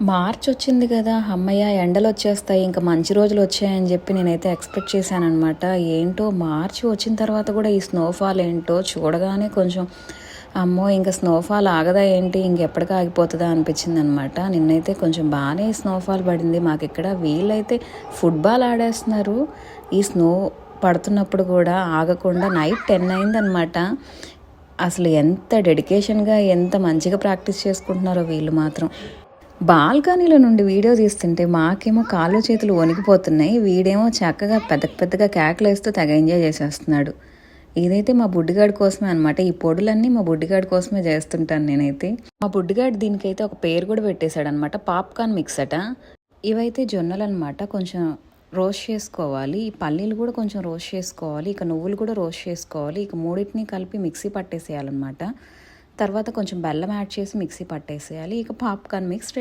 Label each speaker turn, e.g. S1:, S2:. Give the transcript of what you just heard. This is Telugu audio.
S1: మార్చ్ వచ్చింది కదా! హమ్మయ్య! ఎండలొచ్చేస్తాయి. ఇంక మంచి రోజులొచ్చాయని జెప్పి నేనైతే ఎక్స్‌పెక్ట్ చేశాననమాట. ఏంటో మార్చి వచ్చిన తర్వాత గూడా ఈ స్నోఫాల్ ఏంటో చూడగానే కొంచెం అమ్మో! ఇంక స్నోఫాల్ ఆగదా ఏంటి? ఇంకెప్పటికి ఆగిపోతదా అనిపించిందనమాట. నిన్నైతే కొంచెం బానే స్నోఫాల్ పడింది మాకిక్కడ. వీళ్ళైతే ఫుట్‌బాల్ ఆడేస్తున్నారు. ఈ స్నో పడుతున్నప్పుడు గూడా ఆగకుండా నైట్ 10 అయిందనమాట. అసలు ఎంత డెడికేషన్‌గా, ఎంత మంచిగా ప్రాక్టీస్ చేసుకుంటున్నారో వీళ్ళు మాత్రం. బాల్కనీలో నుండి వీడియో తీస్తుంటే మాకేమో కాళ్ళు చేతులు వణికిపోతున్నాయి. వీడేమో చక్కగా పెద్ద పెద్దగా కేకలేస్తూ తెగ ఎంజాయ్ చేసేస్తున్నాడు. ఇదైతే మా బుడ్డిగాడి కోసమే అనమాట. ఈ పొడులన్నీ మా బుడ్డిగాడి కోసమే చేస్తుంటాను నేనైతే. మా బుడ్డిగాడు దీనికైతే ఒక పేరు కూడా పెట్టేశాడనమాట. పాప్కార్న్ మిక్స్ అట. ఇవైతే జొన్నలనమాట. కొంచెం రోస్ట్ చేసుకోవాలి. ఈ పల్లీలు కూడా కొంచెం రోస్ట్ చేసుకోవాలి. ఇక నువ్వులు కూడా రోస్ట్ చేసుకోవాలి. ఇక మూడింటిని కలిపి మిక్సీ పట్టేసేయాలన్నమాట. తర్వాత కొంచెం బెల్లం యాడ్ చేసి మిక్సీ పట్టేసేయాలి. ఇక పాప్కార్న్ మిక్స్ రెడీ.